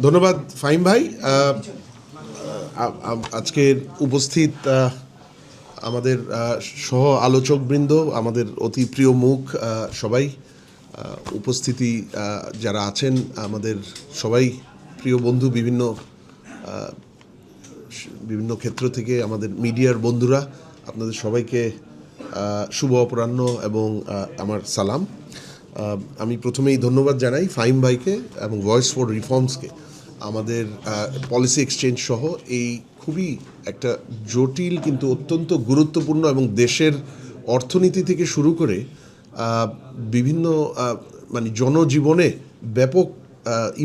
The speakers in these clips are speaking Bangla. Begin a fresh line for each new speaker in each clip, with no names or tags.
ধন্যবাদ ফাহিম ভাই। আজকের উপস্থিত আমাদের সহ আলোচকবৃন্দ, আমাদের অতি প্রিয় মুখ, সবাই উপস্থিতি যারা আছেন, আমাদের সবাই প্রিয় বন্ধু, বিভিন্ন ক্ষেত্র থেকে আমাদের মিডিয়ার বন্ধুরা, আপনাদের সবাইকে শুভ অপরাহ্ন এবং আমার সালাম। আমি প্রথমেই ধন্যবাদ জানাই ফাহিম ভাইকে এবং ভয়েস ফর রিফর্মসকে আমাদের পলিসি এক্সচেঞ্জ সহ এই খুবই একটা জটিল কিন্তু অত্যন্ত গুরুত্বপূর্ণ এবং দেশের অর্থনীতি থেকে শুরু করে বিভিন্ন জনজীবনে ব্যাপক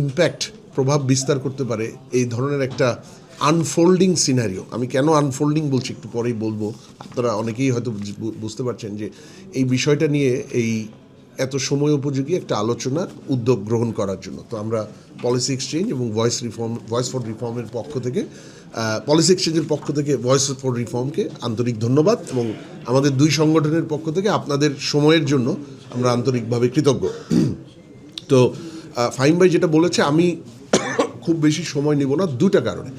ইম্প্যাক্ট প্রভাব বিস্তার করতে পারে এই ধরনের একটা আনফোল্ডিং সিনারিও। আমি কেন আনফোল্ডিং বলছি একটু পরেই বলবো, আপনারা অনেকেই হয়তো বুঝতে পারছেন যে এই বিষয়টা নিয়ে এই এত সময় উপযোগী একটা আলোচনার উদ্যোগ গ্রহণ করার জন্য। তো আমরা পলিসি এক্সচেঞ্জ এবং ভয়েস ফর রিফর্মের পক্ষ থেকে, পলিসি এক্সচেঞ্জের পক্ষ থেকে ভয়েস ফর রিফর্মকে আন্তরিক ধন্যবাদ এবং আমাদের দুই সংগঠনের পক্ষ থেকে আপনাদের সময়ের জন্য আমরা আন্তরিকভাবে কৃতজ্ঞ। তো ফাহিম ভাই যেটা বলেছে, আমি খুব বেশি সময় নিব না দুটা কারণে।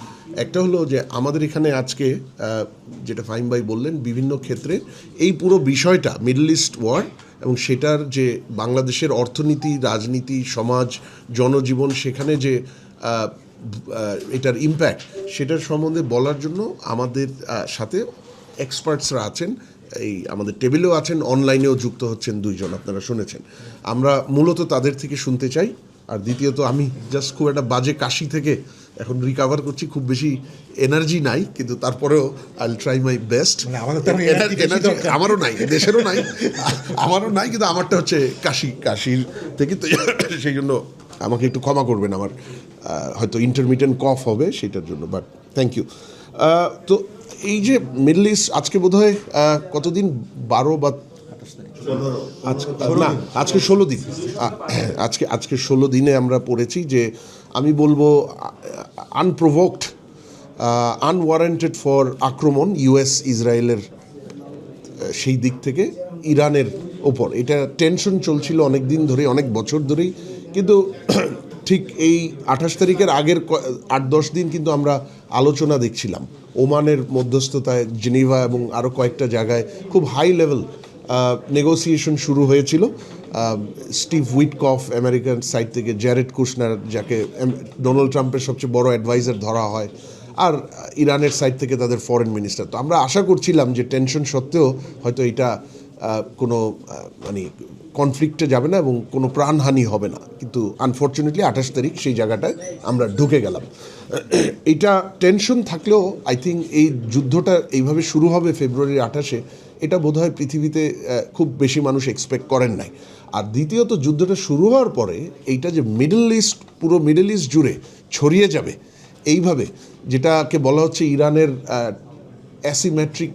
একটা হলো যে আমাদের এখানে আজকে যেটা ফাহিম ভাই বললেন, বিভিন্ন ক্ষেত্রে এই পুরো বিষয়টা মিডল ইস্ট ওয়ার এবং সেটার যে বাংলাদেশের অর্থনীতি, রাজনীতি, সমাজ, জনজীবন, সেখানে যে এটার ইম্প্যাক্ট, সেটার সম্বন্ধে বলার জন্য আমাদের সাথে এক্সপার্টসরা আছেন। এই আমাদের টেবিলেও আছেন, অনলাইনেও যুক্ত হচ্ছেন দুইজন, আপনারা শুনেছেন। আমরা মূলত তাদের থেকে শুনতে চাই। আর দ্বিতীয়ত, আমি জাস্ট খুব একটা বাজে কাশি থেকে এখন রিকাভার করছি, খুব বেশি এনার্জি নাই, কিন্তু তারপরেও I will try my best. Energy আমারও নাই, দেশেরও নাই, আমারও নাই, কিন্তু আমারটা হচ্ছে কাশির থেকে। তো সেই জন্য আমাকে একটু ক্ষমা করবেন, আমার হয়তো ইন্টারমিটেন্ট কফ হবে সেটার জন্য, বাট থ্যাংক ইউ। তো এই যে মিডল ইস্ট, আজকে বোধহয় কতদিন, 12 বা না, আজকে 16 দিন, আজকে 16 দিনে আমরা পড়েছি যে, আমি বলবো আনপ্রোভোকড, আনওয়ারেন্টেড ফর আক্রমণ ইউএস ইসরায়েলের সেই দিক থেকে ইরানের ওপর। এটা টেনশন চলছিল অনেক দিন ধরে, অনেক বছর ধরেই, কিন্তু ঠিক এই 28 তারিখের আগের 8-10 দিন কিন্তু আমরা আলোচনা দেখছিলাম ওমানের মধ্যস্থতায়, জেনিভা এবং আরও কয়েকটা জায়গায় খুব হাই লেভেল নেগোসিয়েশন শুরু হয়েছিল। স্টিভ উইটকফ আমেরিকান সাইড থেকে, জ্যারেড কুশনার, যাকে ডোনাল্ড ট্রাম্পের সবচেয়ে বড় অ্যাডভাইজার ধরা হয়, আর ইরানের সাইড থেকে তাদের ফরেন মিনিস্টার। তো আমরা আশা করছিলাম যে টেনশন সত্ত্বেও হয়তো এটা কোনো কনফ্লিক্টে যাবে না এবং কোনো প্রাণহানি হবে না, কিন্তু আনফর্চুনেটলি 28 তারিখ সেই জায়গাটায় আমরা ঢুকে গেলাম। এটা টেনশন থাকলেও আই থিঙ্ক এই যুদ্ধটা এইভাবে শুরু হবে ফেব্রুয়ারির 28-এ, এটা বোধহয় পৃথিবীতে খুব বেশি মানুষ এক্সপেক্ট করেন নাই। আর দ্বিতীয়ত, যুদ্ধটা শুরু হওয়ার পরে এইটা যে পুরো মিডল ইস্ট জুড়ে ছড়িয়ে যাবে এইভাবে, যেটাকে বলা হচ্ছে ইরানের অ্যাসিমেট্রিক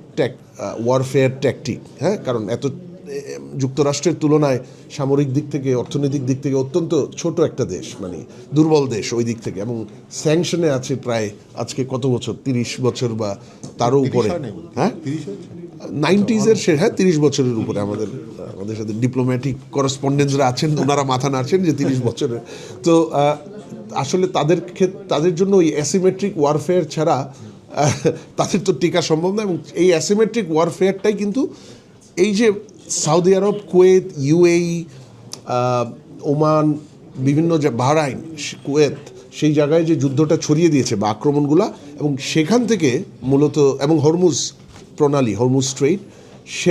ওয়ারফেয়ার ট্যাকটিক। হ্যাঁ, কারণ এত যুক্তরাষ্ট্রের তুলনায় সামরিক দিক থেকে, অর্থনৈতিক দিক থেকে অত্যন্ত ছোট একটা দেশ, দুর্বল দেশ ওই দিক থেকে, এবং স্যাংশনে আছে প্রায় আজকে কত বছর, 30 বছর বা তারও উপরে। হ্যাঁ, 90s-এর 30 বছরের উপরে। আমাদের সাথে ডিপ্লোম্যাটিক করেসপন্ডেন্সরা আছেন, ওনারা মাথা নাড়ছেন যে 30 বছরের। তো আসলে তাদের জন্য ওই অ্যাসিমেট্রিক ওয়ারফেয়ার ছাড়া তাদের তো টিকা সম্ভব না। এবং এই অ্যাসিমেট্রিক ওয়ারফেয়ারটাই কিন্তু এই যে সৌদি আরব, কুয়েত, ইউএই, ওমান, বিভিন্ন যে বাহরাইন, কুয়েত, সেই জায়গায় যে যুদ্ধটা ছড়িয়ে দিয়েছে বা আক্রমণগুলা, এবং সেখান থেকে মূলত, এবং হরমুজ প্রণালী, হরমুজ স্ট্রেইট,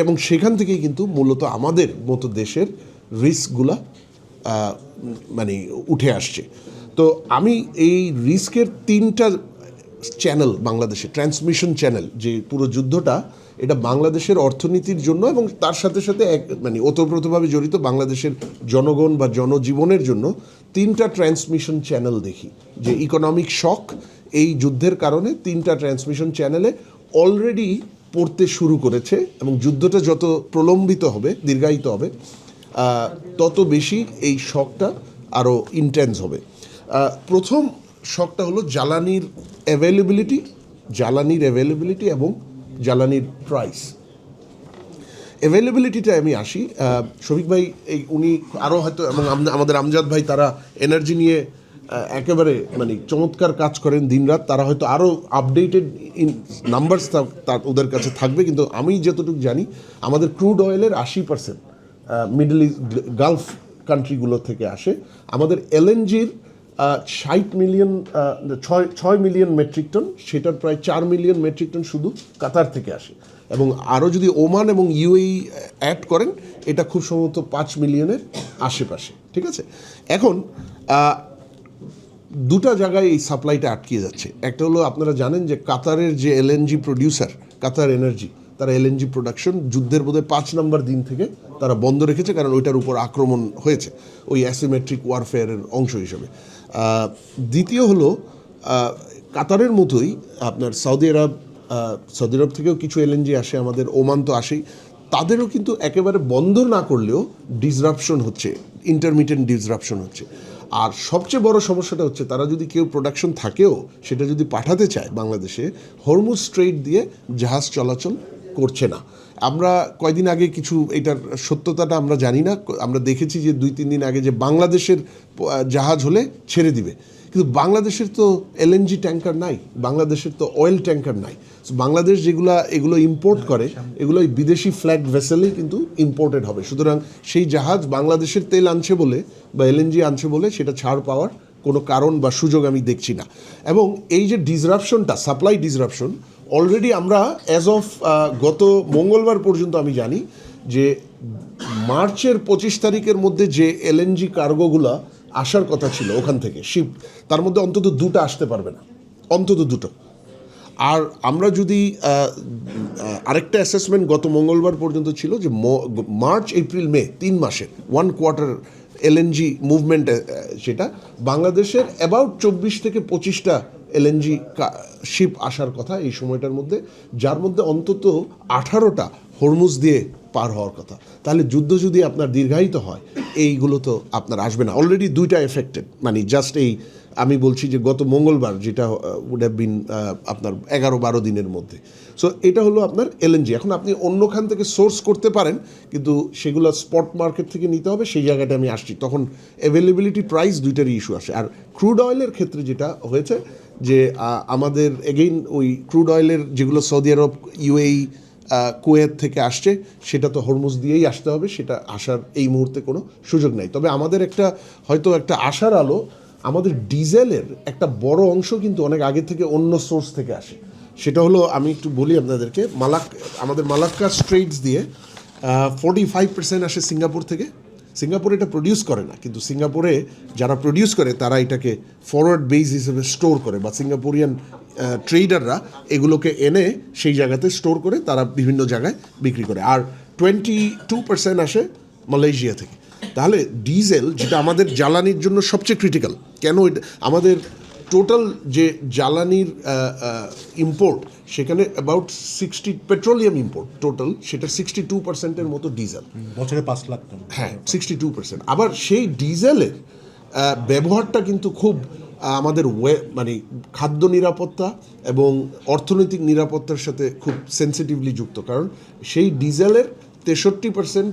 এবং সেখান থেকেই কিন্তু মূলত আমাদের মতো দেশের রিস্কগুলা উঠে আসছে। তো আমি এই রিস্কের 3টা চ্যানেল, বাংলাদেশের ট্রান্সমিশন চ্যানেল, যে পুরো যুদ্ধটা, এটা বাংলাদেশের অর্থনীতির জন্য এবং তার সাথে সাথে ওতপ্রোতভাবে জড়িত বাংলাদেশের জনগণ বা জনজীবনের জন্য 3টা ট্রান্সমিশন চ্যানেল দেখি। যে ইকোনমিক শক এই যুদ্ধের কারণে 3টা ট্রান্সমিশন চ্যানেলে অলরেডি পড়তে শুরু করেছে, এবং যুদ্ধটা যত প্রলম্বিত হবে, দীর্ঘায়িত হবে, তত বেশি এই শকটা আরও ইন্টেন্স হবে। প্রথম শকটা হলো জ্বালানির অ্যাভেলেবিলিটি এবং জ্বালানির প্রাইস। অ্যাভেলেবিলিটিটা আমি আসি। শফিক ভাই উনি আরও হয়তো, এবং আমাদের আমজাদ ভাই, তারা এনার্জি নিয়ে একেবারে মানে চমৎকার কাজ করেন দিনরাত, তারা হয়তো আরও আপডেটেড নাম্বারস তার ওদের কাছে থাকবে, কিন্তু আমি যতটুকু জানি আমাদের ক্রুড অয়েলের 80% মিডল ইস্ট গালফ কান্ট্রিগুলো থেকে আসে। আমাদের এলএনজির 6 মিলিয়ন মেট্রিক টন, সেটার প্রায় 4 মিলিয়ন মেট্রিক টন শুধু কাতার থেকে আসে, এবং আরও যদি ওমান এবং ইউএই অ্যাড করেন এটা খুব সম্ভবত 5 মিলিয়নের আশেপাশে। ঠিক আছে, এখন দুটা জায়গায় এই সাপ্লাইটা আটকে যাচ্ছে। একটা হলো আপনারা জানেন যে কাতারের যে এলএনজি প্রডিউসার কাতার এনার্জি, তারা এলএনজি প্রোডাকশন যুদ্ধের বোধহয় 5 নম্বর দিন থেকে তারা বন্ধ রেখেছে, কারণ ওইটার উপর আক্রমণ হয়েছে ওই অ্যাসিমেট্রিক ওয়ারফেয়ারের অংশ হিসেবে। দ্বিতীয় হলো কাতারের মতোই আপনার সৌদি আরব থেকেও কিছু এলএনজি আসে, আমাদের ওমান তো আসেই, তাদেরও কিন্তু একেবারে বন্ধ না করলেও ডিসরাপশন হচ্ছে, ইন্টারমিটেন্ট ডিসরাপশন হচ্ছে। আর সবচেয়ে বড় সমস্যাটা হচ্ছে তারা যদি কেউ প্রোডাকশন থাকেও সেটা যদি পাঠাতে চায় বাংলাদেশে, হরমুজ স্ট্রেইট দিয়ে জাহাজ চলাচল করছে না। আমরা কয়দিন আগে কিছু এটার সত্যতাটা আমরা জানি না, আমরা দেখেছি যে 2-3 দিন আগে যে বাংলাদেশের জাহাজ হলে ছেড়ে দিবে, কিন্তু বাংলাদেশের তো এলএনজি ট্যাঙ্কার নাই, বাংলাদেশের তো অয়েল ট্যাঙ্কার নাই। বাংলাদেশ এগুলো ইম্পোর্ট করে, এগুলো বিদেশি ফ্ল্যাগ ভেসেলেই কিন্তু ইম্পোর্টেড হবে। সুতরাং সেই জাহাজ বাংলাদেশের তেল আনছে বলে বা এলএনজি আনছে বলে সেটা ছাড় পাওয়ার কোনো কারণ বা সুযোগ আমি দেখছি না। এবং এই যে ডিসরাপশনটা, সাপ্লাই ডিসরাপশন, অলরেডি আমরা অ্যাজ অফ গত মঙ্গলবার পর্যন্ত আমি জানি যে মার্চের 25 তারিখের মধ্যে যে এলএনজি কার্গোগুলো আসার কথা ছিল ওখান থেকে শিপ, তার মধ্যে অন্তত 2টা আসতে পারবে না, অন্তত 2টো। আর আমরা যদি আরেকটা অ্যাসেসমেন্ট গত মঙ্গলবার পর্যন্ত ছিল যে মার্চ এপ্রিল মে 3 মাসের 1 কোয়ার্টার এলএনজি মুভমেন্ট, সেটা বাংলাদেশের অ্যাবাউট 24 থেকে 25টা এলএনজি শিপ আসার কথা এই সময়টার মধ্যে, যার মধ্যে অন্তত 18টা হরমুজ দিয়ে পার হওয়ার কথা। তাহলে যুদ্ধ যদি আপনার দীর্ঘায়িত হয় এইগুলো তো আপনার আসবে না। অলরেডি 2টা এফেক্টেড, মানে জাস্ট এই আমি বলছি যে গত মঙ্গলবার যেটা উড হ্যাভ বিন আপনার 11-12 দিনের মধ্যে। সো এটা হলো আপনার এলএনজি। এখন আপনি অন্যখান থেকে সোর্স করতে পারেন, কিন্তু সেগুলো স্পট মার্কেট থেকে নিতে হবে, সেই জায়গাটা আমি আসছি। তখন অ্যাভেলেবিলিটি, প্রাইস, দুইটারই ইস্যু আসে। আর ক্রুড অয়েলের ক্ষেত্রে যেটা হয়েছে যে আমাদের এগেইন ওই ক্রুড অয়েলের যেগুলো সৌদি আরব, ইউএই, কুয়েত থেকে আসছে সেটা তো হরমুজ দিয়েই আসতে হবে, সেটা আসার এই মুহূর্তে কোনো সুযোগ নেই। তবে আমাদের হয়তো একটা আশার আলো, আমাদের ডিজেলের একটা বড় অংশ কিন্তু অনেক আগে থেকে অন্য সোর্স থেকে আসে। সেটা হলো, আমি একটু বলি আপনাদেরকে, আমাদের মালাক্কা স্ট্রেইটস দিয়ে 45% আসে সিঙ্গাপুর থেকে। সিঙ্গাপুরে এটা প্রডিউস করে না, কিন্তু সিঙ্গাপুরে যারা প্রডিউস করে তারা এটাকে ফরওয়ার্ড বেস হিসেবে স্টোর করে, বা সিঙ্গাপুরিয়ান ট্রেডাররা এগুলোকে এনে সেই জায়গাতে স্টোর করে তারা বিভিন্ন জায়গায় বিক্রি করে। আর 22% আসে মালয়েশিয়া থেকে। তাহলে ডিজেল, যেটা আমাদের জ্বালানির জন্য সবচেয়ে ক্রিটিক্যাল, কেন এটা আমাদের টোটাল যে জ্বালানির ইম্পোর্ট, সেখানে অ্যাবাউট 60 পেট্রোলিয়াম ইম্পোর্ট টোটাল, সেটা 62%-এর মতো ডিজেল,
বছরে 5 লাখ টন।
হ্যাঁ, 62%। আবার সেই ডিজেলের ব্যবহারটা কিন্তু খুব আমাদের মানে খাদ্য নিরাপত্তা এবং অর্থনৈতিক নিরাপত্তার সাথে খুব সেন্সিটিভলি যুক্ত, কারণ সেই ডিজেলের 63%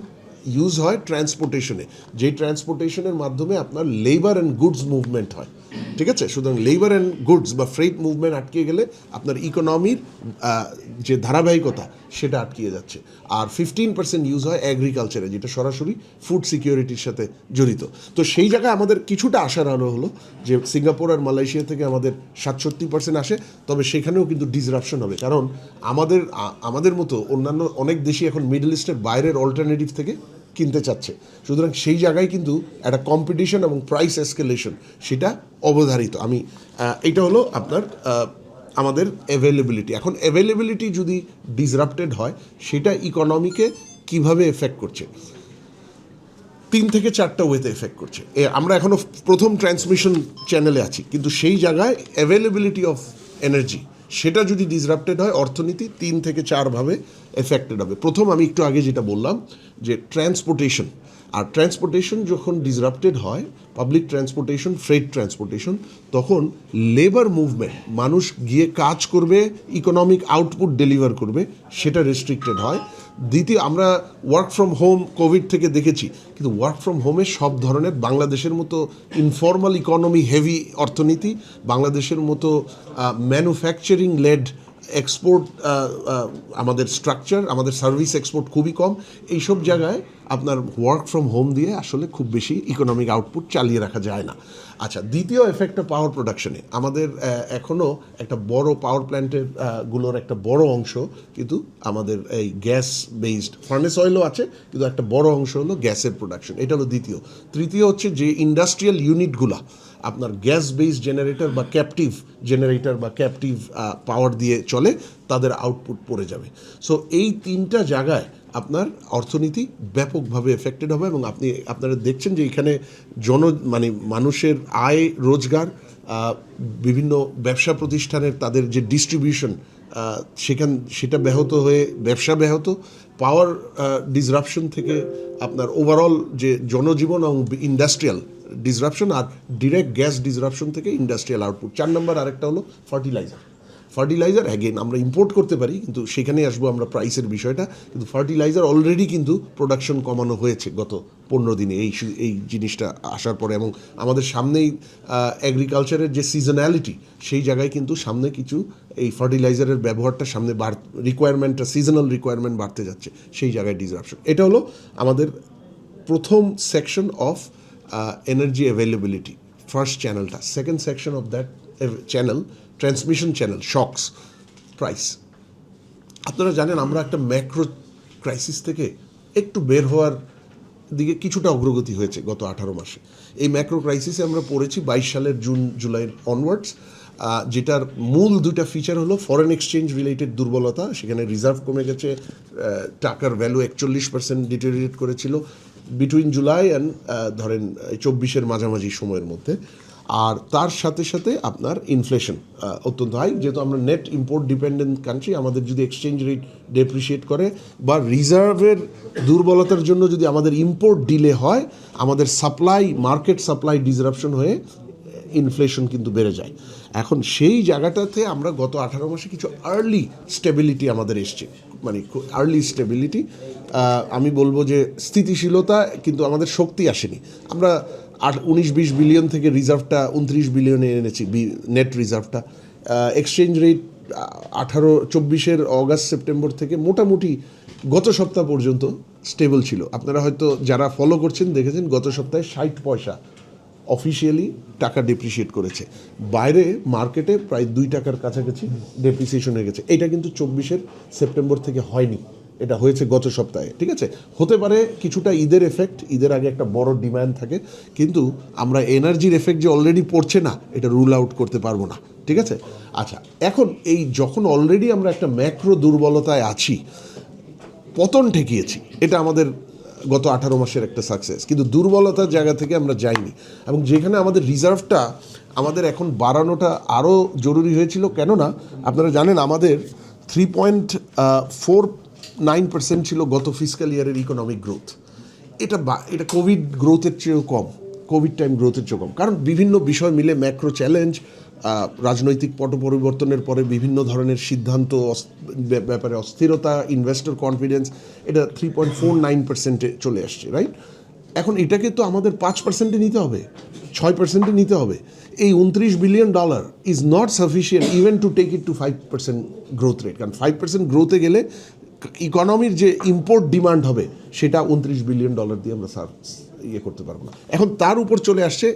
ইউজ হয় ট্রান্সপোর্টেশনে, যেই ট্রান্সপোর্টেশনের মাধ্যমে আপনার লেবার অ্যান্ড গুডস মুভমেন্ট হয়। ঠিক আছে, সুতরাং লেবার অ্যান্ড গুডস বা ফ্রেট মুভমেন্ট আটকে গেলে আপনার ইকোনমির যে ধারাবাহিকতা সেটা আটকিয়ে যাচ্ছে। আর 15% ইউজ হয় এগ্রিকালচারে, যেটা সরাসরি ফুড সিকিউরিটির সাথে জড়িত। তো সেই জায়গায় আমাদের কিছুটা আশার আলো হলো যে সিঙ্গাপুর আর মালয়েশিয়া থেকে আমাদের 67% আসে, তবে সেখানেও কিন্তু ডিসরাপশন হবে, কারণ আমাদের মতো অন্যান্য অনেক দেশই এখন মিডল ইস্টের বাইরের অল্টারনেটিভ থেকে কিনতে চাচ্ছে। সুতরাং সেই জায়গায় কিন্তু একটা কম্পিটিশন এবং প্রাইস এসকেলেশন সেটা অবধারিত। এটা হলো আপনার আমাদের অ্যাভেলেবিলিটি। এখন অ্যাভেলেবিলিটি যদি ডিসরাপ্টেড হয় সেটা ইকোনমিকে কিভাবে এফেক্ট করছে, 3 থেকে 4টা ওয়েতে এফেক্ট করছে। আমরা এখনও প্রথম ট্রান্সমিশন চ্যানেলে আছি, কিন্তু সেই জায়গায় অ্যাভেলেবিলিটি অফ এনার্জি সেটা যদি ডিসরাপ্টেড হয়, অর্থনীতি 3 থেকে 4 ভাবে এফেক্টেড হবে। প্রথম আমি একটু আগে যেটা বললাম যে ট্রান্সপোর্টেশন, আর ট্রান্সপোর্টেশন যখন ডিসরাপ্টেড হয়, পাবলিক ট্রান্সপোর্টেশন, ফ্রেট ট্রান্সপোর্টেশন, তখন লেবার মুভমেন্ট, মানুষ গিয়ে কাজ করবে, ইকোনমিক আউটপুট ডেলিভার করবে, সেটা রেস্ট্রিক্টেড হয়। দ্বিতীয়, আমরা ওয়ার্ক ফ্রম হোম কোভিড থেকে দেখেছি, কিন্তু ওয়ার্ক ফ্রম হোমে সব ধরনের বাংলাদেশের মতো ইনফর্মাল ইকোনমি হেভি অর্থনীতি, বাংলাদেশের মতো ম্যানুফ্যাকচারিং লেড এক্সপোর্ট আমাদের স্ট্রাকচার, আমাদের সার্ভিস এক্সপোর্ট খুবই কম। এইসব জায়গায় আপনার ওয়ার্ক ফ্রম হোম দিয়ে আসলে খুব বেশি ইকোনমিক আউটপুট চালিয়ে রাখা যায় না। আচ্ছা, দ্বিতীয় এফেক্টটা পাওয়ার প্রোডাকশনে। আমাদের এখনও একটা বড় পাওয়ার প্ল্যান্টের গুলোর একটা বড় অংশ কিন্তু আমাদের এই গ্যাস বেসড, ফার্নেস অয়েলও আছে, কিন্তু একটা বড় অংশ হলো গ্যাসের প্রোডাকশন। এটা হলো দ্বিতীয়। তৃতীয় হচ্ছে যে ইন্ডাস্ট্রিয়াল ইউনিটগুলা আপনার গ্যাস বেসড জেনারেটর বা ক্যাপটিভ জেনারেটর বা ক্যাপটিভ পাওয়ার দিয়ে চলে, তাদের আউটপুট পড়ে যাবে। সো এই তিনটা জায়গায় আপনার অর্থনীতি ব্যাপকভাবে এফেক্টেড হবে। এবং আপনারা দেখছেন যে এখানে মানে মানুষের আয় রোজগার, বিভিন্ন ব্যবসা প্রতিষ্ঠানের তাদের যে ডিস্ট্রিবিউশন, সেটা ব্যাহত হয়ে ব্যবসা ব্যাহত, পাওয়ার ডিসরাপশন থেকে আপনার ওভারঅল যে জনজীবন এবং ইন্ডাস্ট্রিয়াল ডিসরাপশন, আর ডিরেক্ট গ্যাস ডিসরাপশন থেকে ইন্ডাস্ট্রিয়াল আউটপুট। 4 নম্বর আরেকটা হলো ফার্টিলাইজার অ্যাগেন আমরা ইম্পোর্ট করতে পারি, কিন্তু সেখানে আসবো আমরা প্রাইসের বিষয়টা। কিন্তু ফার্টিলাইজার অলরেডি কিন্তু প্রোডাকশন কমানো হয়েছে গত 15 দিনে এই জিনিসটা আসার পরে। এবং আমাদের সামনেই এগ্রিকালচারের যে সিজনালিটি, সেই জায়গায় কিন্তু সামনে কিছু এই ফার্টিলাইজারের ব্যবহারটা সামনে রিকোয়ারমেন্টটা, সিজনাল রিকোয়ারমেন্ট বাড়তে যাচ্ছে, সেই জায়গায় ডিসরাপশন। এটা হলো আমাদের প্রথম section of energy availability, first চ্যানেলটা। Second section of that channel, transmission channel, shocks, price. আপনারা জানেন আমরা একটা ম্যাক্রো ক্রাইসিস থেকে একটু বের হওয়ার দিকে কিছুটা অগ্রগতি হয়েছে গত 18 মাসে। এই ম্যাক্রো ক্রাইসিসে আমরা পড়েছি 22 সালের জুন জুলাই অনওয়ার্ডস, যেটার মূল দুইটা ফিচার হলো ফরেন এক্সচেঞ্জ রিলেটেড দুর্বলতা, সেখানে রিজার্ভ কমে গেছে, টাকার ভ্যালু 41% ডিটেরিয়েট করেছিল বিটুইন জুলাই অ্যান্ড ধরেন 24-এর মাঝামাঝি সময়ের মধ্যে। আর তার সাথে সাথে আপনার ইনফ্লেশন অত্যন্ত হাই, যেহেতু আমরা নেট ইম্পোর্ট ডিপেন্ডেন্ট কান্ট্রি। আমাদের যদি এক্সচেঞ্জ রেট ডেপ্রিসিয়েট করে বা রিজার্ভের দুর্বলতার জন্য যদি আমাদের ইম্পোর্ট ডিলে হয়, আমাদের মার্কেট সাপ্লাই ডিসরাপশন হয়ে ইনফ্লেশন কিন্তু বেড়ে যায়। এখন সেই জায়গাটাতে আমরা গত 18 মাসে কিছু আর্লি স্টেবিলিটি আমাদের এসছে, মানে আর্লি স্টেবিলিটি, আমি বলবো যে স্থিতিশীলতা, কিন্তু আমাদের শক্তি আসেনি। আমরা 19-20 বিলিয়ন থেকে রিজার্ভটা 29 বিলিয়নে এনেছি, নেট রিজার্ভটা। এক্সচেঞ্জ রেট 24-এর অগাস্ট সেপ্টেম্বর থেকে মোটামুটি গত সপ্তাহ পর্যন্ত স্টেবল ছিল। আপনারা হয়তো যারা ফলো করছেন দেখেছেন গত সপ্তাহে 60 পয়সা অফিসিয়ালি টাকা ডেপ্রিসিয়েট করেছে, বাইরে মার্কেটে প্রায় 2 টাকার কাছাকাছি ডেপ্রিসিয়েশন হয়ে গেছে। এটা কিন্তু 24-এর সেপ্টেম্বর থেকে হয়নি, এটা হয়েছে গত সপ্তাহে। ঠিক আছে, হতে পারে কিছুটা ঈদের এফেক্ট, ঈদের আগে একটা বড় ডিমান্ড থাকে, কিন্তু আমরা এনার্জির এফেক্ট যে অলরেডি পড়ছে না, এটা রুল আউট করতে পারবো না। ঠিক আছে, আচ্ছা, এখন এই যখন অলরেডি আমরা একটা ম্যাক্রো দুর্বলতায় আছি, পতন ঠেকিয়েছি, এটা আমাদের গত 18 মাসের একটা সাকসেস, কিন্তু দুর্বলতার জায়গা থেকে আমরা যাইনি। এবং যেখানে আমাদের রিজার্ভটা আমাদের এখন বাড়ানোটা আরও জরুরি হয়েছিল, কেননা আপনারা জানেন আমাদের 3.49% ছিল গত ফিসক্যাল ইয়ারের ইকোনমিক গ্রোথ। এটা কোভিড গ্রোথের চেয়েও কম, কোভিড টাইম গ্রোথের চেয়েও কম, কারণ বিভিন্ন বিষয় মিলে ম্যাক্রো চ্যালেঞ্জ, রাজনৈতিক পট পরিবর্তনের পরে বিভিন্ন ধরনের সিদ্ধান্ত ব্যাপারে অস্থিরতা, ইনভেস্টর কনফিডেন্স, এটা 3.49%-এ চলে আসছে, রাইট? এখন এটাকে তো আমাদের 5%-এ নিতে হবে, 6%-এ নিতে হবে। এই $29 billion is not sufficient even to take it to 5% growth rate, কারণ 5% গ্রোথে গেলে ইকোনমির যে ইম্পোর্ট ডিমান্ড হবে সেটা $29 বিলিয়ন দিয়ে আমরা করতে পারবো না। এখন তার উপর চলে আসছে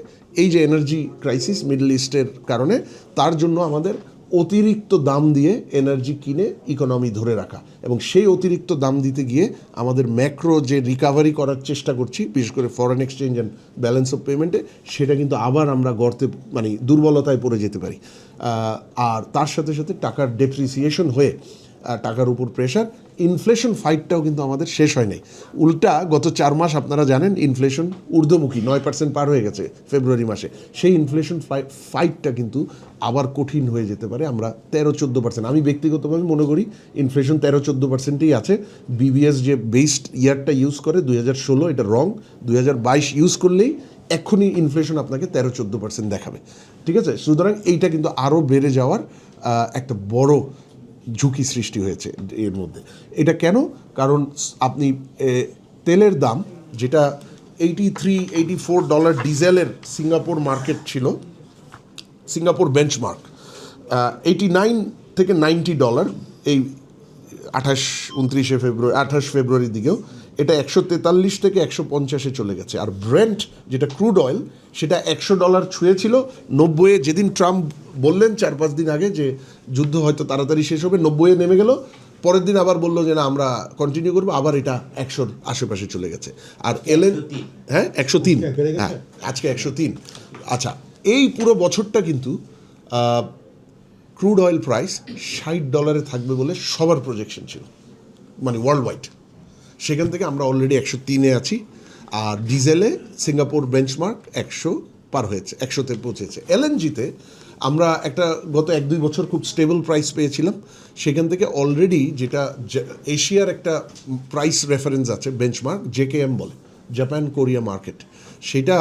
এই যে এনার্জি ক্রাইসিস মিডল ইস্টের কারণে, তার জন্য আমাদের অতিরিক্ত দাম দিয়ে এনার্জি কিনে ইকোনমি ধরে রাখা, এবং সেই অতিরিক্ত দাম দিতে গিয়ে আমাদের ম্যাক্রো যে রিকাভারি করার চেষ্টা করছি, বিশেষ করে foreign exchange and balance of পেমেন্টে, সেটা কিন্তু আবার আমরা গর্তে, মানে দুর্বলতায় পড়ে যেতে পারি। আর তার সাথে সাথে টাকার ডেপ্রিসিয়েশন হয়ে টাকার উপর প্রেশার, ইনফ্লেশন ফাইটটাও কিন্তু আমাদের শেষ হয় নাই। উল্টা গত 4 মাস আপনারা জানেন ইনফ্লেশন ঊর্ধ্বমুখী, 9% পার হয়ে গেছে ফেব্রুয়ারি মাসে। সেই ইনফ্লেশন ফাইটটা কিন্তু আবার কঠিন হয়ে যেতে পারে। আমরা 13-14%, আমি ব্যক্তিগতভাবে মনে করি ইনফ্লেশন 13-14%ই আছে। বিবিএস যে বেসড ইয়ারটা ইউজ করে 2016, এটা রং। 2022 ইউজ করলেই এক্ষুনি ইনফ্লেশন আপনাকে 13-14% দেখাবে। ঠিক আছে, সুতরাং এইটা কিন্তু আরও বেড়ে যাওয়ার একটা বড় ঝুঁকি সৃষ্টি হয়েছে এর মধ্যে। এটা কেন? কারণ আপনি তেলের দাম যেটা $83-84 ডিজেলের সিঙ্গাপুর মার্কেট ছিল, সিঙ্গাপুর বেঞ্চমার্ক 89 থেকে $90 এই 28 ফেব্রুয়ারির দিকেও এটা 143 থেকে 150-এ চলে গেছে। আর ব্রেন্ট যেটা ক্রুড অয়েল সেটা $100 ছুঁয়েছিল 90-এ, যেদিন ট্রাম্প বললেন 4-5 দিন আগে যে যুদ্ধ হয়তো তাড়াতাড়ি শেষ হবে, 90-এ নেমে গেল। পরের দিন আবার বললো যে না আমরা কন্টিনিউ করবো, আবার এটা 100-র আশেপাশে চলে গেছে। আর হ্যাঁ 103, হ্যাঁ আজকে 103। আচ্ছা, এই পুরো বছরটা কিন্তু ক্রুড অয়েল প্রাইস $60 থাকবে বলে সবার প্রজেকশন ছিল, মানে ওয়ার্ল্ড ওয়াইড। সেখান থেকে আমরা অলরেডি 103-এ আছি। আর ডিজেলে সিঙ্গাপুর বেঞ্চমার্ক 100 পার হয়েছে, 100-তে পৌঁছেছে। এলএনজিতে আমরা একটা গত 1-2 বছর খুব স্টেবল প্রাইস পেয়েছিলাম। সেখান থেকে অলরেডি যেটা এশিয়ার একটা প্রাইস রেফারেন্স আছে বেঞ্চমার্ক, জেকেএম বলে, জাপান কোরিয়া মার্কেট, সেটা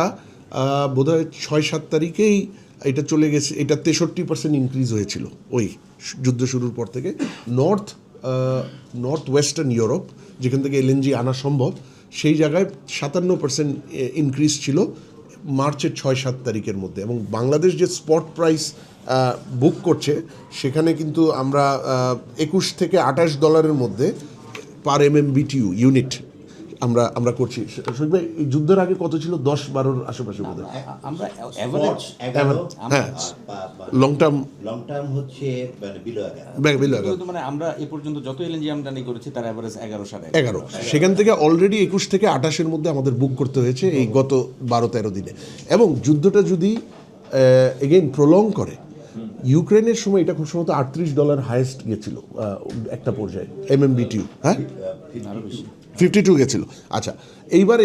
বোধহয় 6-7 তারিখেই এটা চলে গেছে। এটা 63% ইনক্রিজ হয়েছিল ওই যুদ্ধ শুরুর পর থেকে। নর্থ ওয়েস্টার্ন ইউরোপ, যেখান থেকে এলএনজি আনা সম্ভব, সেই জায়গায় 57% ইনক্রিজ ছিল মার্চের 6-7 তারিখের মধ্যে। এবং বাংলাদেশ যে স্পট প্রাইস বুক করছে সেখানে কিন্তু আমরা $21 থেকে $28 মধ্যে পার MMBTU ইউনিট আমরা করছি। শহীদ ভাই, এই যুদ্ধের আগে কত ছিল? 10-12-র আশেপাশে বোধ হয়
আমরা এভারেজ।
হ্যাঁ, লং টার্ম
হচ্ছে বিলো 11।
মানে আমরা এ পর্যন্ত যত এলএনজি আমদানি করেছি তার এভারেজ
11। সেখান থেকে অলরেডি 21 থেকে 28-এর মধ্যে আমাদের বুক করতে হয়েছে এই গত 12-13 দিনে। এবং যুদ্ধটা যদি এগেইন প্রলং করে, ইউক্রেনের সময় এটা খুব সম্ভবত $38 হাইয়েস্ট গেছিল একটা পর্যায়ে MMBTU, হ্যাঁ 52 গেছিল। আচ্ছা, এইবার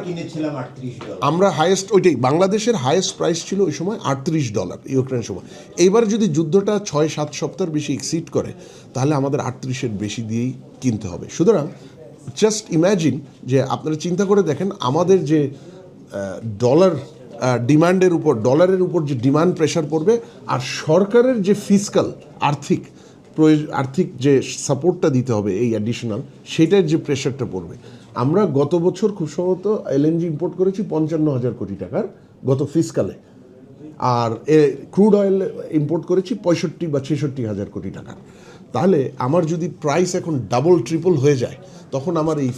কিনেছিলাম $38।
আমরা হাইয়েস্ট, ওইটাই বাংলাদেশের হাইয়েস্ট প্রাইস ছিল ওই সময় $38 ইউক্রেন সময়। এইবার যদি যুদ্ধটা 6-7 সপ্তাহের বেশি এক্সিড করে, তাহলে আমাদের 38-এর বেশি দিয়েই কিনতে হবে। সুতরাং জাস্ট ইম্যাজিন যে আপনারা চিন্তা করে দেখেন, আমাদের যে ডলারের উপর যে ডিমান্ড প্রেশার পড়বে, আর সরকারের যে ফিসকাল আর্থিক যে সাপোর্টটা দিতে হবে এই অ্যাডিশনাল, সেটার যে প্রেশারটা পড়বে। আমরা গত বছর খুব সম্ভবত এলএনজি ইম্পোর্ট করেছি 55,000 কোটি টাকার গত ফিসকালে, আর ক্রুড অয়েল ইম্পোর্ট করেছি 65 বা 66,000 কোটি টাকার। তাহলে আমার যদি প্রাইস এখন ডাবল ট্রিপল হয়ে যায়, তখন আমার এই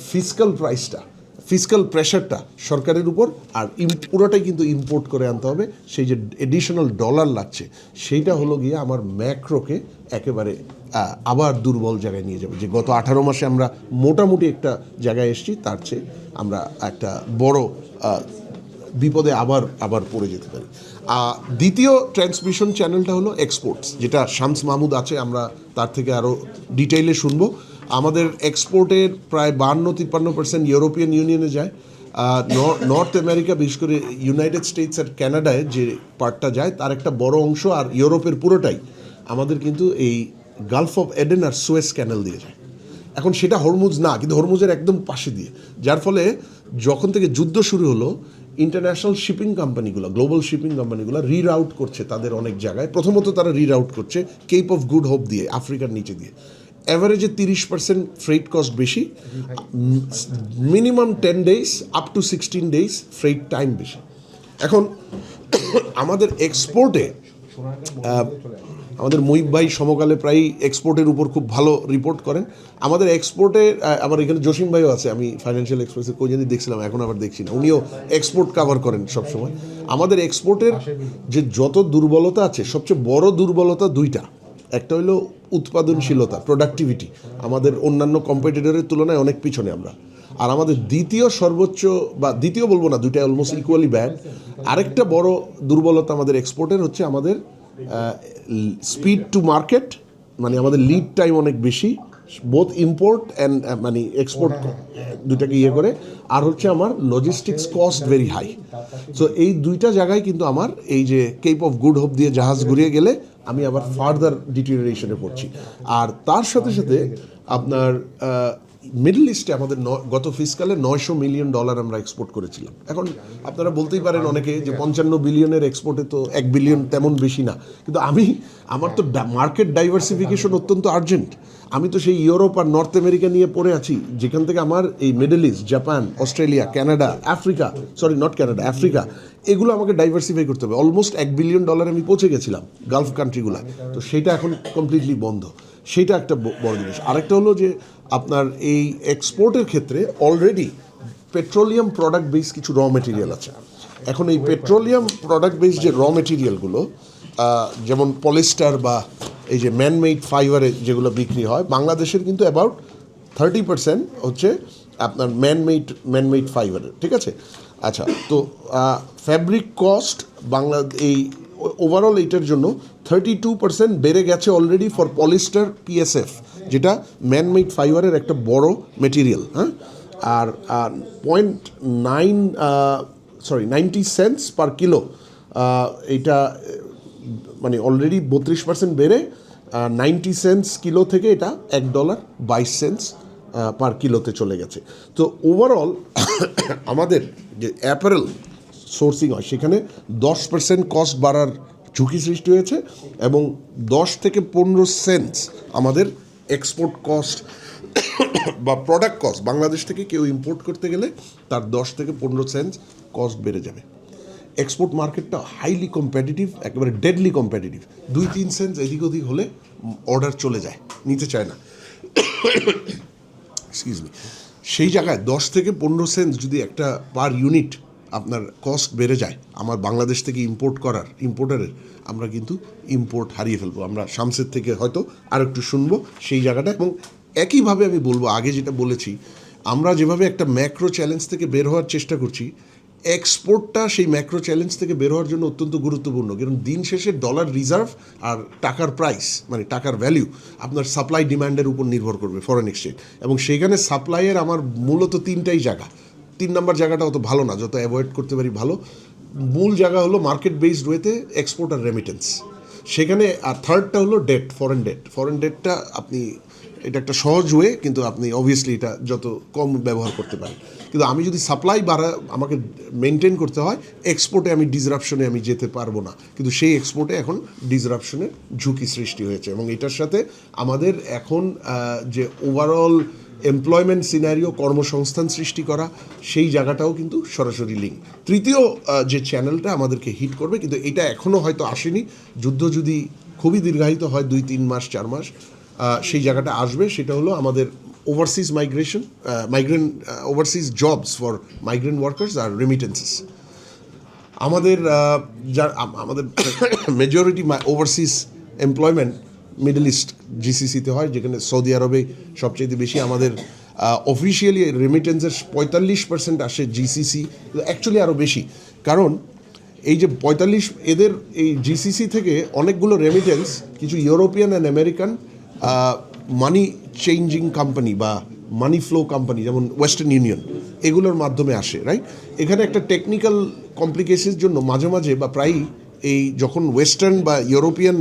ফিসকাল প্রেশারটা সরকারের উপর, আর পুরোটাই কিন্তু ইম্পোর্ট করে আনতে হবে। সেই যে এডিশনাল ডলার লাগছে, সেইটা হলো গিয়ে আমার ম্যাক্রোকে একেবারে আবার দুর্বল জায়গায় নিয়ে যাবে। যে গত 18 মাসে আমরা মোটামুটি একটা জায়গায় এসেছি, তার চেয়ে আমরা একটা বড় বিপদে আবার পড়ে যেতে পারি। দ্বিতীয় ট্রান্সমিশন চ্যানেলটা হলো এক্সপোর্টস, যেটা শামস মাহমুদ আছে, আমরা তার থেকে আরও ডিটেইলে শুনবো। আমাদের এক্সপোর্টের প্রায় 52-53% ইউরোপিয়ান ইউনিয়নে যায়। নর্থ আমেরিকা, বিশেষ করে ইউনাইটেড স্টেটস আর কানাডায় যে পার্টটা যায় তার একটা বড় অংশ, আর ইউরোপের পুরোটাই আমাদের কিন্তু এই গালফ অফ এডেন আর সুয়েজ ক্যানেল দিয়ে যায়। এখন সেটা হরমুজ না, কিন্তু হরমুজের একদম পাশে দিয়ে, যার ফলে যখন থেকে যুদ্ধ শুরু হলো, ইন্টারন্যাশনাল শিপিং কোম্পানিগুলো, গ্লোবাল শিপিং কোম্পানিগুলো রিরাউট করছে তাদের অনেক জায়গায়। প্রথমত তারা রিরাউট করছে কেপ অফ গুড হোপ দিয়ে, আফ্রিকার নিচে দিয়ে। অ্যাভারেজে 30% ফ্রেট কস্ট বেশি, minimum 10 days up to 16 days freight time বেশি। এখন আমাদের এক্সপোর্টে, আমাদের মুহিব ভাই সমকালে প্রায় এক্সপোর্টের উপর খুব ভালো রিপোর্ট করেন। আমাদের এক্সপোর্টে, আমার এখানে জসিম ভাইও আছে, আমি ফাইন্যান্সিয়াল এক্সপ্রেসে কোই জানি দেখছিলাম, এখন আবার দেখছি না, উনিও এক্সপোর্ট কাভার করেন সবসময়। আমাদের এক্সপোর্টের যে যত দুর্বলতা আছে, সবচেয়ে বড় দুর্বলতা দুইটা। একটা হলো উৎপাদনশীলতা, প্রোডাক্টিভিটি, আমাদের অন্যান্য কম্পিটিটরের তুলনায় অনেক পিছনে আমরা। আর আমাদের দ্বিতীয় বলবো না, দুইটা অলমোস্ট ইকুয়ালি ব্যাড। আরেকটা বড় দুর্বলতা আমাদের এক্সপোর্টের হচ্ছে আমাদের স্পিড টু মার্কেট, মানে আমাদের লিড টাইম অনেক বেশি, বোথ ইম্পোর্ট অ্যান্ড মানে এক্সপোর্ট দুটাকে করে। আর হচ্ছে আমার logistics cost very high. So এই দুইটা জায়গায় কিন্তু আমার এই যে কেপ অফ গুড হোপ দিয়ে জাহাজ ঘুরিয়ে গেলে আমি আবার ফার্দার ডিটেরিওরেশনে পড়ছি। আর তার সাথে সাথে আপনার মিডল ইস্টে আমাদের গত ফিসকালে $900 মিলিয়ন আমরা এক্সপোর্ট করেছিলাম। এখন আপনারা বলতেই পারেন অনেকে যে 55 বিলিয়নের এক্সপোর্টে তো 1 বিলিয়ন তেমন বেশি না, কিন্তু আমার তো মার্কেট ডাইভার্সিফিকেশন অত্যন্ত আর্জেন্ট। আমি তো সেই ইউরোপ আর নর্থ আমেরিকা নিয়ে পড়ে আছি, যেখান থেকে আমার এই middle east, Japan, Australia, Canada, Africa এগুলো আমাকে ডাইভার্সিফাই করতে হবে। অলমোস্ট $1 বিলিয়ন আমি পৌঁছে গেছিলাম গালফ কান্ট্রিগুলো, তো সেটা এখন কমপ্লিটলি বন্ধ। সেইটা একটা বড় জিনিস। আরেকটা হলো যে আপনার এই এক্সপোর্টের ক্ষেত্রে অলরেডি পেট্রোলিয়াম প্রোডাক্ট বেস কিছু র মেটেরিয়াল আছে। এখন এই পেট্রোলিয়াম প্রোডাক্ট বেস যে র মেটেরিয়ালগুলো, যেমন পলিস্টার বা এই যে ম্যানমেড ফাইবারে যেগুলো বিক্রি হয়, বাংলাদেশের কিন্তু অ্যাবাউট 30% হচ্ছে আপনার ম্যানমেড ফাইবারের, ঠিক আছে? আচ্ছা, তো ফ্যাব্রিক কস্ট এই ওভারঅল এইটার জন্য 32% বেড়ে গেছে অলরেডি ফর পলিস্টার পিএসএফ, যেটা ম্যানমেড ফাইবারের একটা বড় মেটেরিয়াল, হ্যাঁ? আর 90 সেন্টস পার কিলো, এইটা মানে অলরেডি 32% বেড়ে 90 সেন্টস কিলো থেকে এটা $1.22 পার কিলোতে চলে গেছে। তো ওভারঅল আমাদের যে অ্যাপারেল সোর্সিং হয় সেখানে 10% কস্ট বাড়ার ঝুঁকি সৃষ্টি হয়েছে, এবং 10 থেকে 15 সেন্টস আমাদের এক্সপোর্ট কস্ট বা প্রোডাক্ট কস্ট, বাংলাদেশ থেকে কেউ ইম্পোর্ট করতে গেলে তার 10 থেকে 15 সেন্টস কস্ট বেড়ে যাবে। এক্সপোর্ট মার্কেটটা হাইলি কম্পিটিটিভ, একেবারে ডেডলি কম্পিটিটিভ। 2-3 সেন্টস এদিক ওদিক হলে অর্ডার চলে যায়, নিতে চায় না। Excuse me. সেই জায়গায় 10 থেকে 15 সেন্টস যদি একটা পার ইউনিট আপনার কস্ট বেড়ে যায়, আমার বাংলাদেশ থেকে ইম্পোর্টারের, আমরা কিন্তু ইম্পোর্ট হারিয়ে ফেলবো। আমরা শামসের থেকে হয়তো আর একটু শুনবো সেই জায়গাটা। এবং একইভাবে আমি বলবো, আগে যেটা বলেছি, আমরা যেভাবে একটা ম্যাক্রো চ্যালেঞ্জ থেকে বের হওয়ার চেষ্টা করছি, এক্সপোর্টটা সেই ম্যাক্রো চ্যালেঞ্জ থেকে বের হওয়ার জন্য অত্যন্ত গুরুত্বপূর্ণ। কারণ দিন শেষে ডলার রিজার্ভ আর টাকার প্রাইস, মানে টাকার ভ্যালিউ আপনার সাপ্লাই ডিমান্ডের উপর নির্ভর করবে, ফরেন এক্সচেঞ্জ। এবং সেইখানে সাপ্লাইয়ের আমার মূলত 3টাই জায়গা। 3 নম্বর জায়গাটা অত ভালো না, যত অ্যাভয়েড করতে পারি ভালো। মূল জায়গা হলো মার্কেট বেসড ওয়েতে এক্সপোর্ট আর রেমিটেন্স সেখানে। আর থার্ডটা হলো ফরেন ডেটটা আপনি, এটা একটা সহজ ওয়ে, কিন্তু আপনি অবভিয়াসলি এটা যত কম ব্যবহার করতে পারেন। কিন্তু আমি যদি সাপ্লাই আমাকে মেনটেন করতে হয়, এক্সপোর্টে আমি ডিসরাপশনে আমি যেতে পারবো না। কিন্তু সেই এক্সপোর্টে এখন ডিসরাপশনের ঝুঁকি সৃষ্টি হয়েছে, এবং এটার সাথে আমাদের এখন যে ওভারঅল এমপ্লয়মেন্ট সিনারিও, কর্মসংস্থান সৃষ্টি করা, সেই জায়গাটাও কিন্তু সরাসরি লিঙ্ক। তৃতীয় যে চ্যানেলটা আমাদেরকে হিট করবে, কিন্তু এটা এখনও হয়তো আসেনি, যুদ্ধ যদি খুবই দীর্ঘায়িত হয় 2-3 মাস 4 মাস, সেই জায়গাটা আসবে। সেটা হলো আমাদের overseas overseas jobs for migrant workers আর রেমিটেন্সেস। আমাদের majority overseas employment Middle East জিসিসিতে হয়, যেখানে সৌদি আরবে সবচেয়ে বেশি। আমাদের অফিসিয়ালি রেমিটেন্সের 45% আসে জিসিসি, অ্যাকচুয়ালি আরও বেশি। কারণ এই যে 45, এদের এই জিসিসি থেকে অনেকগুলো রেমিটেন্স কিছু European and American money changing company বা মানি ফ্লো কোম্পানি, যেমন ওয়েস্টার্ন ইউনিয়ন, এগুলোর মাধ্যমে আসে, রাইট? এখানে একটা টেকনিক্যাল কমপ্লিকেশনের জন্য মাঝে মাঝে বা প্রায়ই এই যখন ওয়েস্টার্ন বা ইউরোপিয়ান,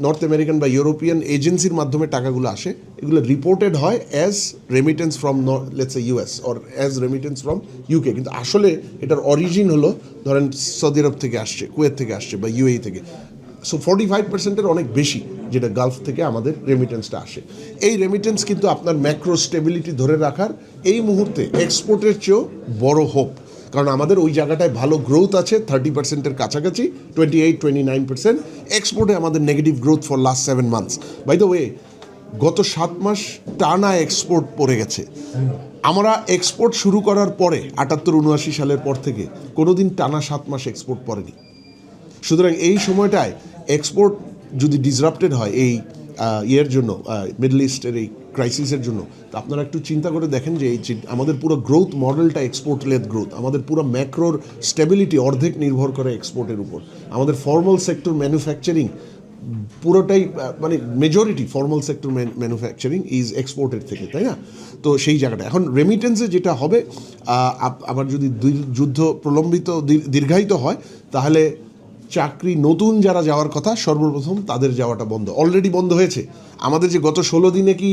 নর্থ আমেরিকান বা ইউরোপিয়ান এজেন্সির মাধ্যমে টাকাগুলো আসে, এগুলো রিপোর্টেড হয় as remittance from let's a US or as remittance from UK, কিন্তু আসলে এটার অরিজিন হলো ধরেন সৌদি আরব থেকে আসছে, কুয়েত থেকে আসছে বা ইউএই থেকে। সো 45%-এর অনেক বেশি যেটা গালফ থেকে আমাদের রেমিটেন্সটা আসে। এই রেমিটেন্স কিন্তু আপনার ম্যাক্রো স্টেবিলিটি ধরে রাখার এই মুহূর্তে এক্সপোর্টের চেয়েও বড় হোপ, কারণ আমাদের ওই জায়গাটায় ভালো গ্রোথ আছে, 30%-এর কাছাকাছি, 28-29%। এক্সপোর্টে আমাদের negative growth for last 7 months. By the way, গত 7 মাস টানা এক্সপোর্ট পড়ে গেছে। আমরা এক্সপোর্ট শুরু করার পরে 78-79 সালের পর থেকে কোনোদিন টানা 7 মাস এক্সপোর্ট পড়েনি। সুতরাং এই সময়টায় এক্সপোর্ট যদি ডিসরাপ্টেড হয় এই ইয়ের জন্য, মিডল ইস্টের এই ক্রাইসিসের জন্য, তো আপনারা একটু চিন্তা করে দেখেন যে আমাদের পুরো গ্রোথ মডেলটা এক্সপোর্ট লেড গ্রোথ, আমাদের পুরো ম্যাক্রোর স্টেবিলিটি অর্ধেক নির্ভর করে এক্সপোর্টের উপর। আমাদের ফর্মাল সেক্টর ম্যানুফ্যাকচারিং পুরোটাই, মানে majority formal sector manufacturing is এক্সপোর্টের থেকে, তাই না? তো সেই জায়গাটা এখন রেমিটেন্সে যেটা হবে, আবার যদি যুদ্ধ প্রলম্বিত দীর্ঘায়িত হয়, তাহলে চাকরি নতুন যারা যাওয়ার কথা সর্বপ্রথম তাদের যাওয়াটা বন্ধ, অলরেডি বন্ধ হয়েছে। আমাদের যে গত 16 দিনে কি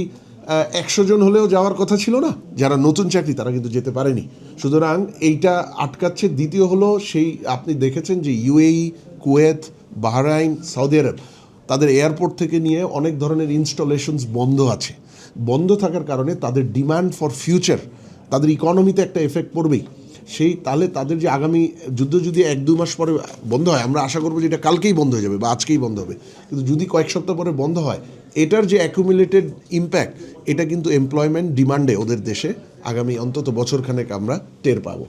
100 জন হলেও যাওয়ার কথা ছিল না, যারা নতুন চাকরি তারা কিন্তু যেতে পারেনি। সুতরাং এইটা আটকাচ্ছে। দ্বিতীয় হলো সেই আপনি দেখেছেন যে ইউএই, কুয়েত, বাহরাইন, সৌদি আরব তাদের এয়ারপোর্ট থেকে নিয়ে অনেক ধরনের ইনস্টলেশনস বন্ধ আছে। বন্ধ থাকার কারণে তাদের ডিমান্ড ফর ফিউচার, তাদের ইকোনমিতে একটা এফেক্ট পড়বেই। সেই তাহলে তাদের যে আগামী যুদ্ধ যদি 1-2 মাস পরে বন্ধ হয়, আমরা আশা করবো যে এটা কালকেই বন্ধ হয়ে যাবে বা আজকেই বন্ধ হবে, কিন্তু যদি কয়েক সপ্তাহ পরে বন্ধ হয়, এটার যে অ্যাকুমুলেটেড ইম্প্যাক্ট এটা কিন্তু এমপ্লয়মেন্ট ডিমান্ডে ওদের দেশে আগামী অন্তত বছরখানেক আমরা টের পাবো।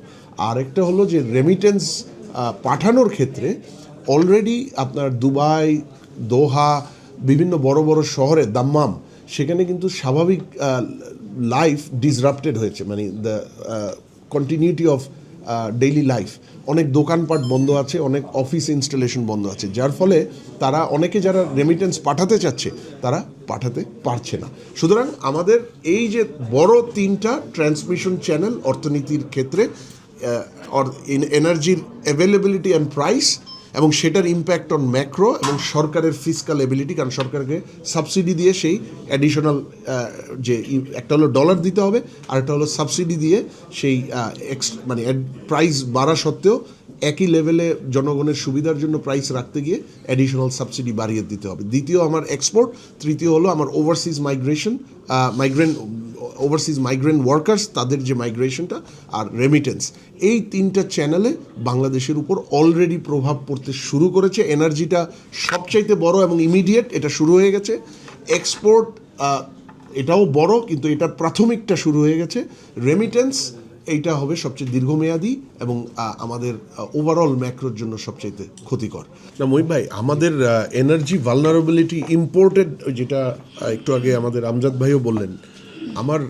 আর একটা হলো যে রেমিটেন্স পাঠানোর ক্ষেত্রে অলরেডি আপনার দুবাই, দোহা, বিভিন্ন বড় বড় শহরে, দাম্মাম, সেখানে কিন্তু স্বাভাবিক লাইফ ডিসরাপ্টেড হয়েছে, মানে the continuity of daily life. অনেক দোকানপাট বন্ধ আছে, অনেক অফিস ইনস্টলেশন বন্ধ আছে, যার ফলে তারা অনেকে যারা রেমিটেন্স পাঠাতে চাচ্ছে তারা পাঠাতে পারছে না। সুতরাং আমাদের এই যে বড় 3টা ট্রান্সমিশন চ্যানেল অর্থনীতির ক্ষেত্রে, এনার্জির অ্যাভেলেবিলিটি অ্যান্ড প্রাইস, এবং সেটার ইম্প্যাক্ট অন ম্যাক্রো, এবং সরকারের ফিসকাল এবিলিটি, কারণ সরকারকে সাবসিডি দিয়ে সেই অ্যাডিশনাল যে একটা হলো ডলার দিতে হবে, আর একটা হলো সাবসিডি দিয়ে সেই মানে প্রাইস বাড়া সত্ত্বেও একই লেভেলে জনগণের সুবিধার জন্য প্রাইস রাখতে গিয়ে অ্যাডিশনাল সাবসিডি বাড়িয়ে দিতে হবে। দ্বিতীয় আমার এক্সপোর্ট, তৃতীয় হলো আমার ওভারসিজ মাইগ্রেন্ট ওয়ার্কার্স, তাদের যে মাইগ্রেশনটা, আর রেমিটেন্স। এই 3টা চ্যানেলে বাংলাদেশের উপর অলরেডি প্রভাব পড়তে শুরু করেছে। এনার্জিটা সবচাইতে বড় এবং ইমিডিয়েট, এটা শুরু হয়ে গেছে। এক্সপোর্ট এটাও বড়, কিন্তু এটার প্রাথমিকটা শুরু হয়ে গেছে। রেমিটেন্স এইটা হবে সবচেয়ে দীর্ঘমেয়াদী এবং আমাদের ওভারঅল ম্যাক্রোর জন্য সবচাইতে ক্ষতিকর। না মহিব ভাই, আমাদের এনার্জি ভালনারেবিলিটি ইম্পোর্টেড, যেটা একটু আগে আমাদের আমজাদ ভাইও বললেন, আমার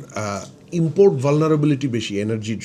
ইম্পোর্ট ভালনারেবিলিটি বেশি এনার্জির।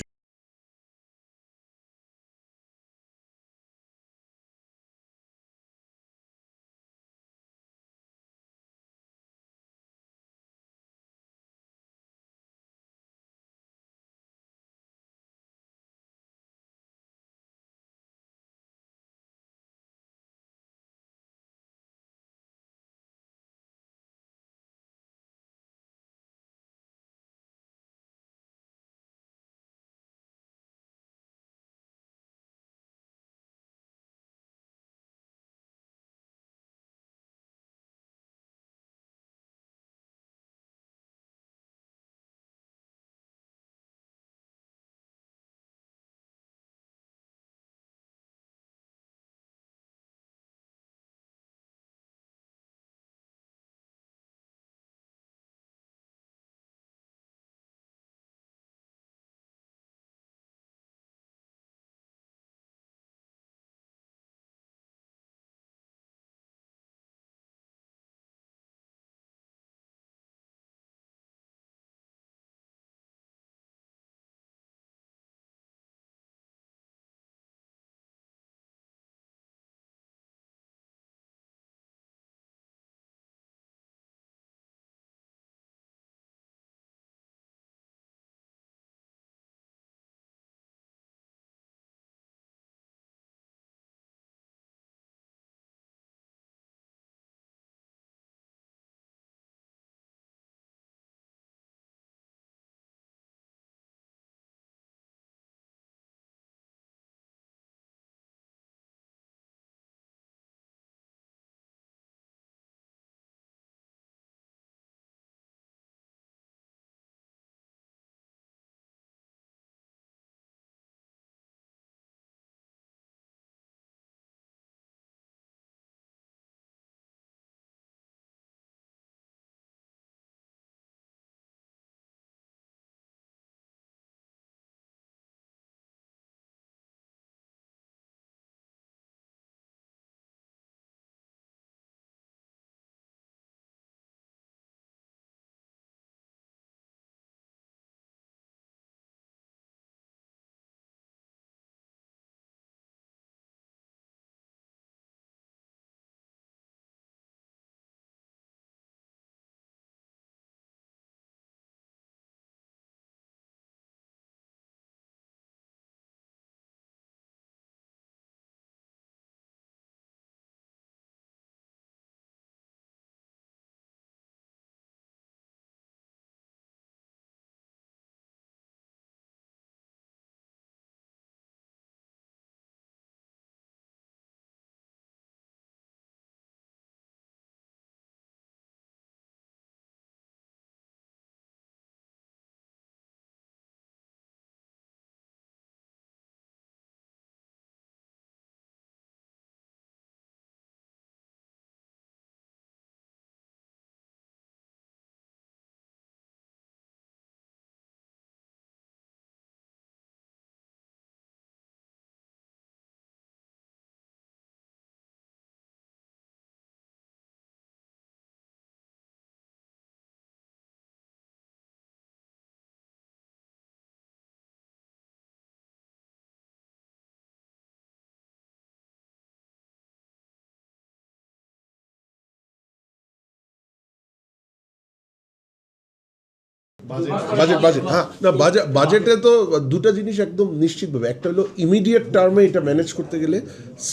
বাজেট হ্যাঁ না বাজেটে তো দুটো জিনিস একদম নিশ্চিতভাবে, একটা হলো ইমিডিয়েট টার্মে এটা ম্যানেজ করতে গেলে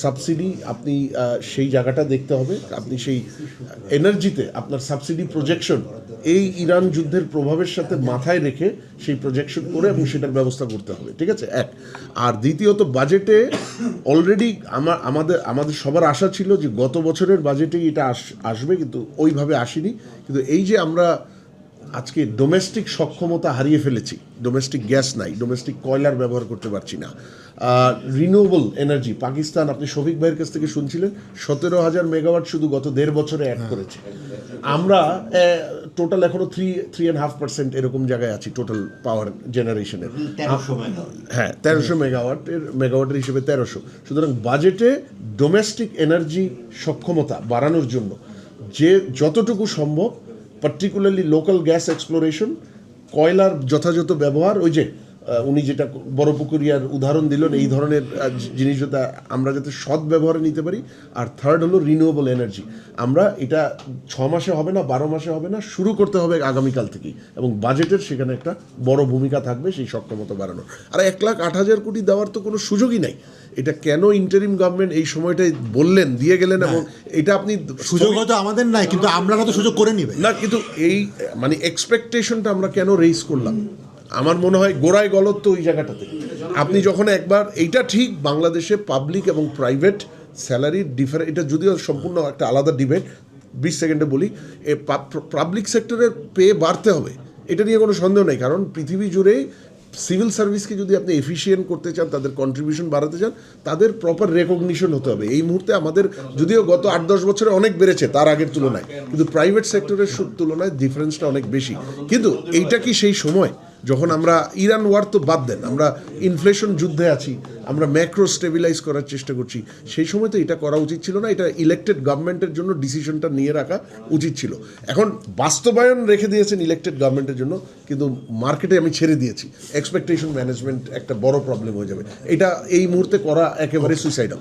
সাবসিডি আপনি সেই জায়গাটা দেখতে হবে, আপনি সেই এনার্জিতে আপনার সাবসিডি প্রজেকশন এই ইরান যুদ্ধের প্রভাবের সাথে মাথায় রেখে সেই প্রজেকশন করে এবং সেটার ব্যবস্থা করতে হবে, ঠিক আছে এক। আর দ্বিতীয়ত বাজেটে অলরেডি আমাদের সবার আশা ছিল যে গত বছরের বাজেটেই এটা আসবে, কিন্তু ওইভাবে আসেনি। কিন্তু এই যে আমরা আজকে ডোমেস্টিক সক্ষমতা হারিয়ে ফেলেছি, ডোমেস্টিক গ্যাস নাই, ডোমেস্টিক কয়লার ব্যবহার করতে পারছি না, রিনিউয়েবল এনার্জি পাকিস্তান, আপনি শফিক ভাইয়ের কাছ থেকে শুনছিলেন 17,000 মেগাওয়াট শুধু গত 1.5 বছরে অ্যাড করেছে। আমরা টোটাল এখনো 3.5% এরকম জায়গায় আছি টোটাল পাওয়ার জেনারেশনের।
1300 মেগাওয়াট।
হ্যাঁ 1300 মেগাওয়াটের হিসেবে 1300। সুতরাং বাজেটে ডোমেস্টিক এনার্জি সক্ষমতা বাড়ানোর জন্য যে যতটুকু সম্ভব, পার্টিকুলারলি লোকাল গ্যাস এক্সপ্লোরেশন, কয়লার যথাযথ ব্যবহার, ওই যে উনি যেটা বড়পুকুরিয়ার উদাহরণ দিলেন, এই ধরনের জিনিস যাতে আমরা যাতে সৎ ব্যবহারে নিতে পারি। আর থার্ড হলো রিনিউয়েবল এনার্জি। আমরা এটা 6 মাসে হবে না, 12 মাসে হবে না, শুরু করতে হবে আগামীকাল থেকেই, এবং বাজেটের সেখানে একটা বড় ভূমিকা থাকবে সেই সক্ষমতা বাড়ানোর। আর 1,08,000 কোটি দেওয়ার তো কোনো সুযোগই নাই। এটা কেন ইন্টারিম গভর্নমেন্ট এই সময়টাই বললেন, দিয়ে গেলেন, এবং এটা আপনি
সুযোগ হয়তো আমাদের নাই, কিন্তু আমরা তো সুযোগ করে নিবে
না, কিন্তু এই মানে এক্সপেকটেশনটা আমরা কেন রেইজ করলাম, আমার মনে হয় গোড়ায় গলত তো ওই জায়গাটাতে। আপনি যখন একবার এইটা ঠিক, বাংলাদেশে পাবলিক এবং প্রাইভেট স্যালারির এটা যদিও সম্পূর্ণ একটা আলাদা ডিবেট, 20 সেকেন্ডে বলি, পাবলিক সেক্টরের পে বাড়তে হবে, এটা নিয়ে কোনো সন্দেহ নেই। কারণ পৃথিবী জুড়ে সিভিল সার্ভিসকে যদি আপনি এফিসিয়েন্ট করতে চান, তাদের কন্ট্রিবিউশন বাড়াতে চান, তাদের প্রপার রেকগনিশন হতে হবে। এই মুহূর্তে আমাদের যদিও গত 8-10 বছরে অনেক বেড়েছে তার আগের তুলনায়, কিন্তু প্রাইভেট সেক্টরের তুলনায় ডিফারেন্সটা অনেক বেশি। কিন্তু এইটা কি সেই সময় যখন আমরা ইরান ওয়ার তো বাদ দেন, আমরা ইনফ্লেশন যুদ্ধে আছি, আমরা ম্যাক্রো স্টেবিলাইজ করার চেষ্টা করছি, সেই সময় তো এটা করা উচিত ছিল না। এটা ইলেক্টেড গভর্নমেন্টের জন্য ডিসিশনটা নিয়ে রাখা উচিত ছিল। এখন বাস্তবায়ন রেখে দিয়েছেন ইলেক্টেড গভর্নমেন্টের জন্য, কিন্তু মার্কেটে আমি ছেড়ে দিয়েছি। এক্সপেকটেশন ম্যানেজমেন্ট একটা বড় প্রবলেম হয়ে যাবে, এটা এই মুহূর্তে করা একেবারে সুইসাইডাল।